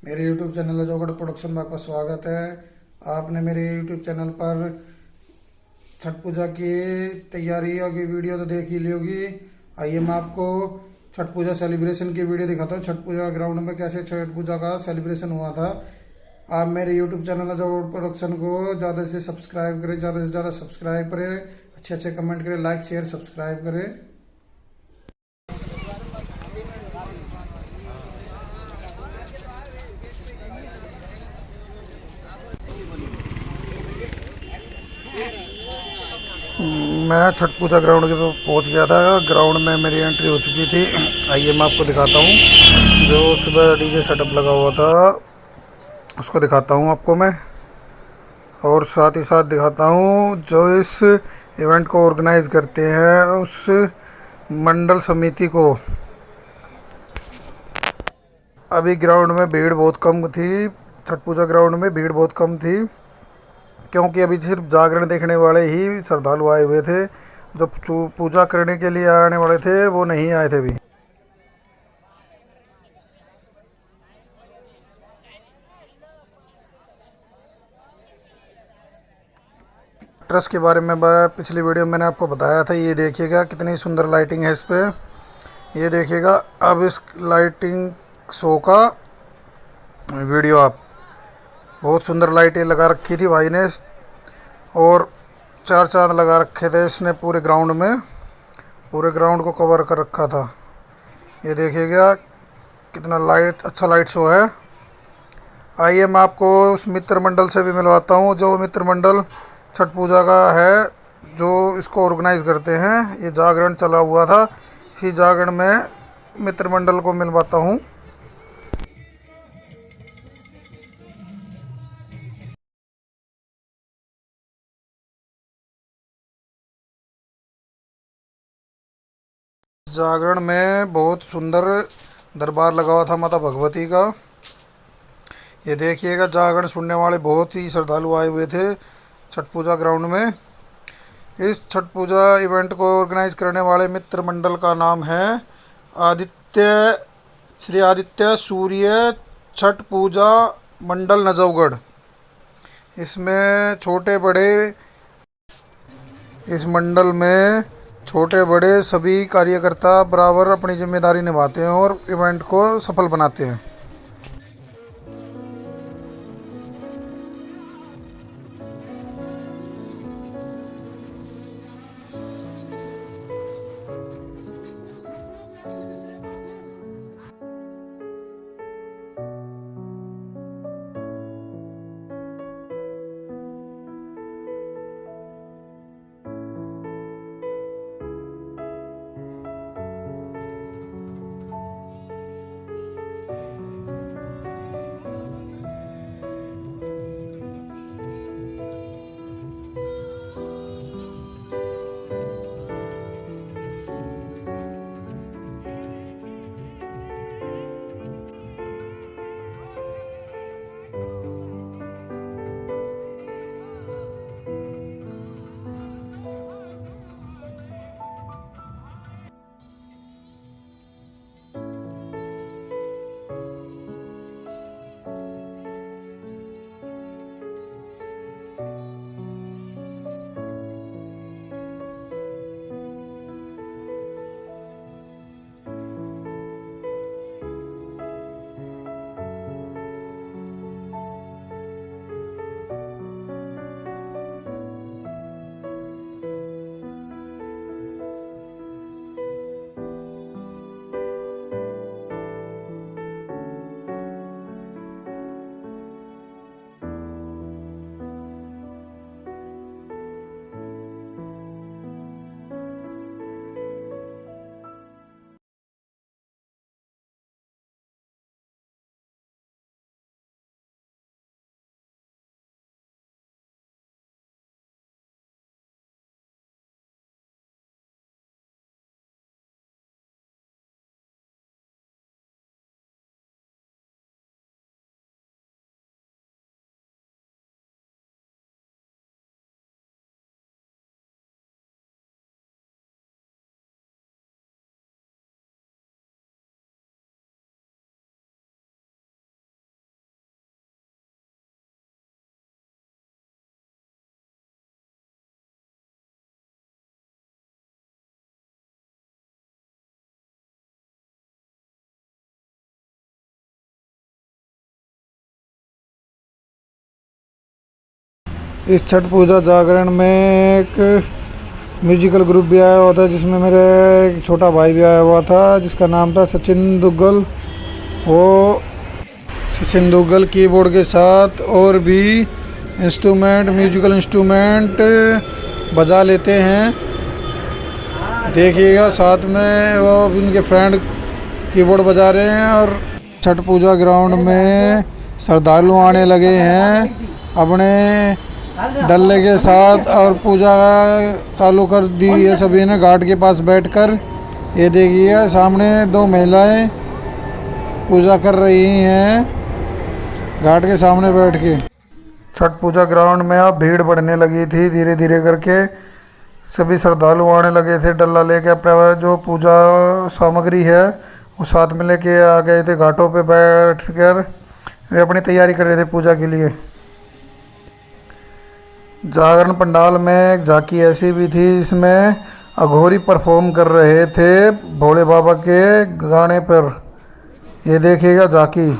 मेरे YouTube channel अजोगढ़ production में आपका स्वागत है। आपने मेरे YouTube चैनल पर छठ पूजा की तैयारियों की वीडियो तो देख ही ली होगी। आइए मैं आपको छठ पूजा सेलिब्रेशन की वीडियो दिखाता हूँ। छठ पूजा ग्राउंड में कैसे छठ पूजा का सेलिब्रेशन हुआ था। आप मेरे YouTube चैनल अजोगढ़ प्रोडक्शन को ज़्यादा से सब्सक्राइब करें, ज़्यादा से ज़्यादा सब्सक्राइब करें, अच्छे अच्छे कमेंट करें, लाइक शेयर सब्सक्राइब करें। मैं छठ पूजा ग्राउंड के पहुंच गया था। ग्राउंड में मेरी एंट्री हो चुकी थी। आइए मैं आपको दिखाता हूँ। जो सुबह डीजे सेटअप लगा हुआ था उसको दिखाता हूँ आपको मैं, और साथ ही साथ दिखाता हूँ जो इस इवेंट को ऑर्गेनाइज करते हैं उस मंडल समिति को। अभी ग्राउंड में भीड़ बहुत कम थी। छठ पूजा ग्राउंड में भीड़ बहुत कम थी क्योंकि अभी सिर्फ जागरण देखने वाले ही श्रद्धालु आए हुए थे। जो पूजा करने के लिए आने वाले थे वो नहीं आए थे अभी। ट्रस्ट के बारे में पिछली वीडियो में मैंने आपको बताया था। ये देखिएगा कितनी सुंदर लाइटिंग है इस पे। ये देखिएगा अब इस लाइटिंग शो का वीडियो आप। बहुत सुंदर लाइटें लगा रखी थी भाई ने, और चार चांद लगा रखे थे इसने पूरे ग्राउंड में। पूरे ग्राउंड को कवर कर रखा था। ये देखिएगा कितना अच्छा लाइट शो है। आइए मैं आपको उस मित्र मंडल से भी मिलवाता हूँ जो मित्र मंडल छठ पूजा का है, जो इसको ऑर्गेनाइज करते हैं। ये जागरण चला हुआ था, इसी जागरण में मित्र मंडल को मिलवाता हूँ। जागरण में बहुत सुंदर दरबार लगा हुआ था माता भगवती का। ये देखिएगा जागरण सुनने वाले बहुत ही श्रद्धालु आए हुए थे छठ पूजा ग्राउंड में। इस छठ पूजा इवेंट को ऑर्गेनाइज करने वाले मित्र मंडल का नाम है आदित्य, श्री आदित्य सूर्य छठ पूजा मंडल नजौगढ़। इसमें छोटे बड़े इस मंडल में छोटे बड़े सभी कार्यकर्ता बराबर अपनी जिम्मेदारी निभाते हैं और इवेंट को सफल बनाते हैं। इस छठ पूजा जागरण में एक म्यूजिकल ग्रुप भी आया हुआ था, जिसमें मेरे एक छोटा भाई भी आया हुआ था जिसका नाम था सचिन दुग्गल। वो सचिन दुग्गल कीबोर्ड के साथ और भी म्यूजिकल इंस्ट्रूमेंट बजा लेते हैं। देखिएगा साथ में वो उनके फ्रेंड कीबोर्ड बजा रहे हैं। और छठ पूजा ग्राउंड में श्रद्धालु आने लगे हैं अपने डल्ले के साथ और पूजा चालू कर दी है सभी ने घाट के पास बैठकर। ये देखिए सामने दो महिलाएं पूजा कर रही हैं घाट के सामने बैठ के। छठ पूजा ग्राउंड में अब भीड़ बढ़ने लगी थी, धीरे धीरे करके सभी श्रद्धालु आने लगे थे। डल्ला लेके अपना जो पूजा सामग्री है वो साथ में लेके आ गए थे। घाटों पे बैठ कर वे अपनी तैयारी कर रहे थे पूजा के लिए। जागरण पंडाल में एक झांकी ऐसी भी थी जिसमें अघोरी परफॉर्म कर रहे थे भोले बाबा के गाने पर। ये देखिएगा झांकी।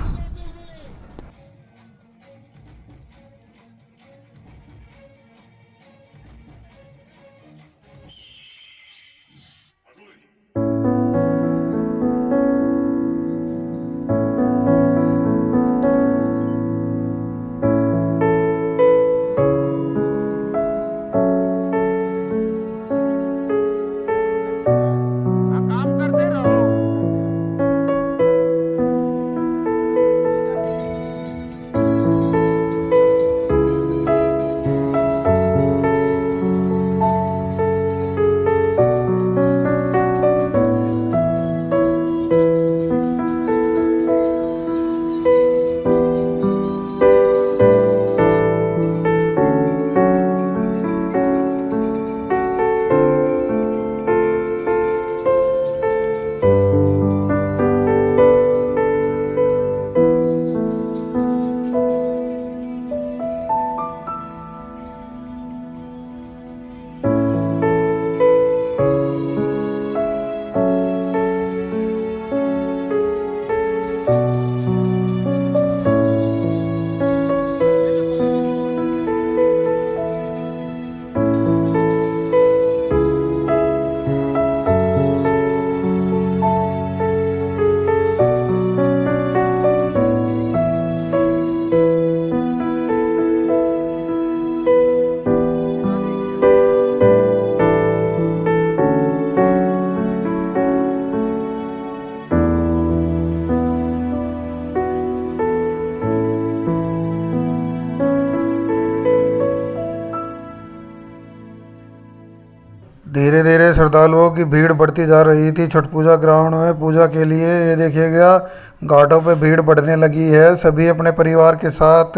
धीरे धीरे श्रद्धालुओं की भीड़ बढ़ती जा रही थी छठ पूजा ग्राउंड में पूजा के लिए। ये देखिएगा घाटों पे भीड़ बढ़ने लगी है। सभी अपने परिवार के साथ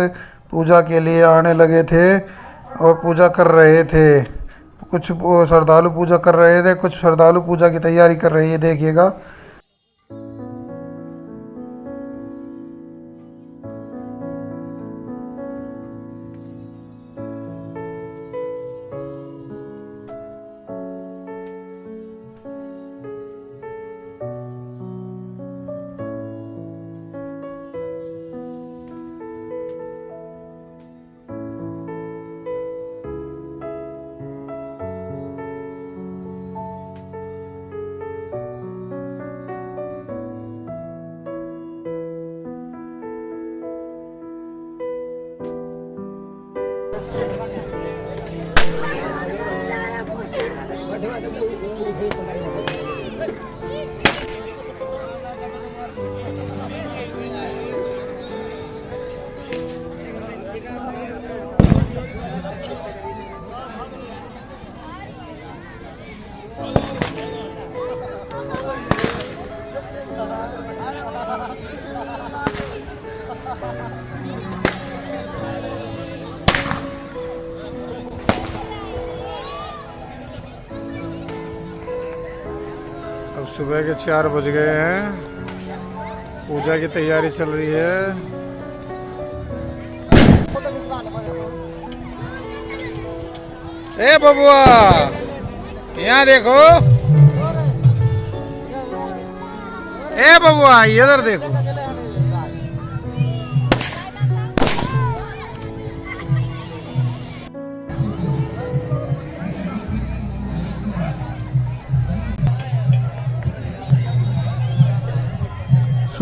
पूजा के लिए आने लगे थे और पूजा कर रहे थे। कुछ श्रद्धालु पूजा कर रहे थे, कुछ श्रद्धालु पूजा की तैयारी कर रहे हैं। देखिएगा अब सुबह के 4 बज गए हैं। पूजा की तैयारी चल रही है। ए बबुआ यहाँ देखो, ए बबुआ इधर देखो।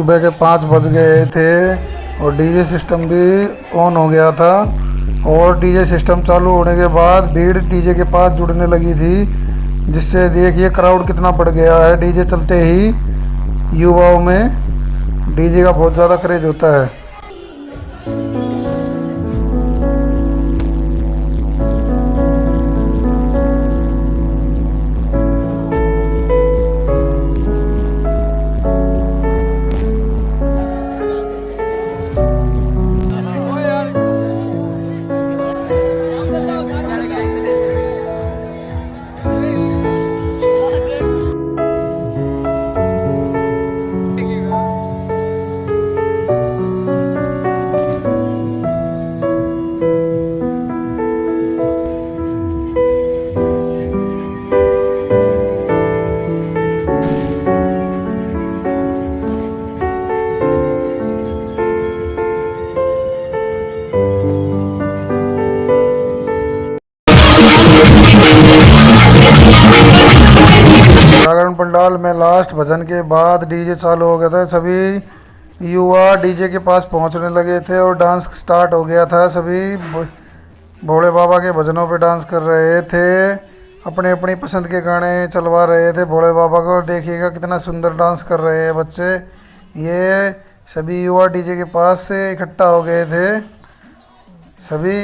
सुबह के 5 बज गए थे और डीजे सिस्टम भी ऑन हो गया था। और डीजे सिस्टम चालू होने के बाद भीड़ डीजे के पास जुड़ने लगी थी, जिससे देखिए क्राउड कितना बढ़ गया है। डीजे चलते ही युवाओं में डीजे का बहुत ज़्यादा क्रेज होता है। जागरण पंडाल में लास्ट भजन के बाद डीजे चालू हो गया था। सभी युवा डीजे के पास पहुंचने लगे थे और डांस स्टार्ट हो गया था। सभी भोले बाबा के भजनों पे डांस कर रहे थे, अपने अपनी पसंद के गाने चलवा रहे थे भोले बाबा को। और देखिएगा कितना सुंदर डांस कर रहे हैं बच्चे। ये सभी युवा डीजे के पास से इकट्ठा हो गए थे। सभी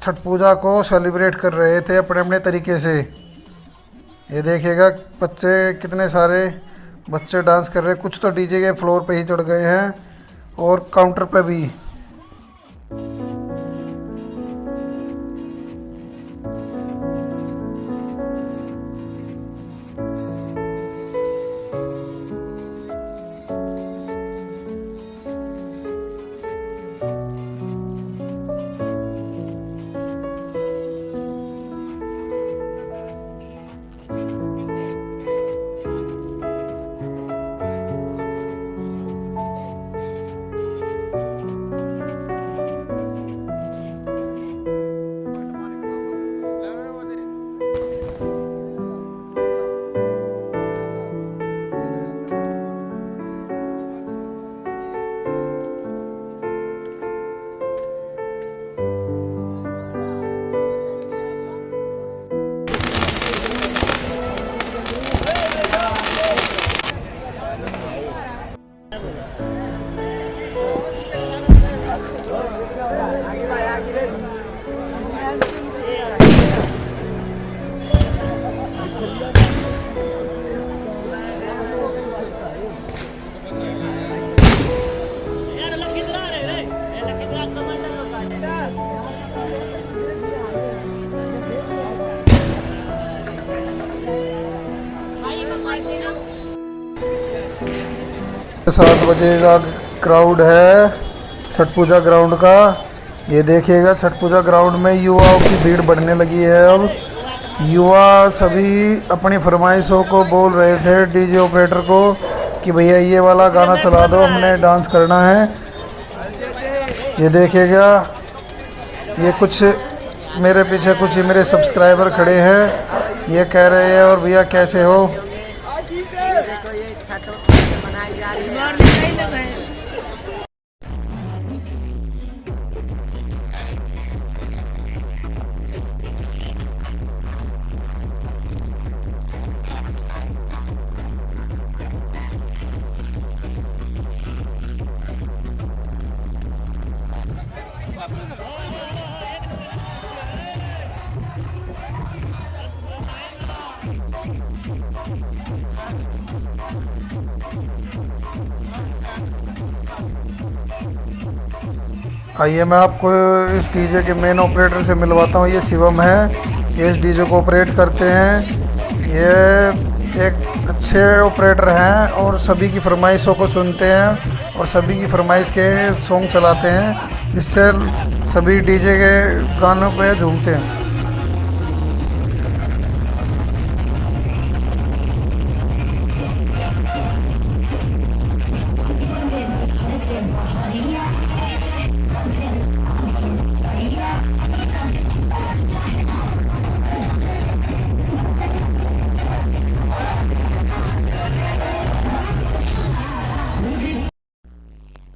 छठ पूजा को सेलिब्रेट कर रहे थे अपने अपने तरीके से। ये देखिएगा बच्चे, कितने सारे बच्चे डांस कर रहे हैं। कुछ तो डीजे के फ्लोर पे ही चढ़ गए हैं और काउंटर पे भी। सात बजे का क्राउड है छठ पूजा ग्राउंड का। ये देखिएगा छठ पूजा ग्राउंड में युवाओं की भीड़ बढ़ने लगी है। अब युवा सभी अपनी फरमाइशों को बोल रहे थे डीजे ऑपरेटर को कि भैया ये वाला गाना चला दो, हमने डांस करना है। ये देखिएगा, ये कुछ मेरे पीछे कुछ ही मेरे सब्सक्राइबर खड़े हैं। ये कह रहे हैं और भैया कैसे हो। देखो ये छठ मनाई जा रही है। आइए मैं आपको इस डीजे के मेन ऑपरेटर से मिलवाता हूँ। ये शिवम है, ये इस डीजे को ऑपरेट करते हैं। ये एक अच्छे ऑपरेटर हैं और सभी की फरमाइशों को सुनते हैं और सभी की फरमाइश के सॉन्ग चलाते हैं, जिससे सभी डीजे के गानों पे झूमते हैं।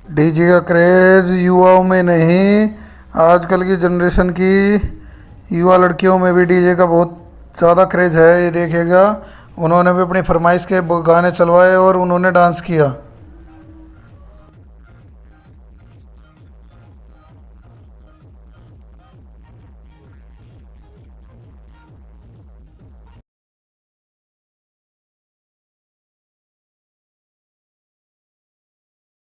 डीजे का क्रेज़ युवाओं में नहीं, आजकल की जनरेशन की युवा लड़कियों में भी डीजे का बहुत ज़्यादा क्रेज़ है। ये देखिएगा, उन्होंने भी अपनी फरमाइश के गाने चलवाए और उन्होंने डांस किया।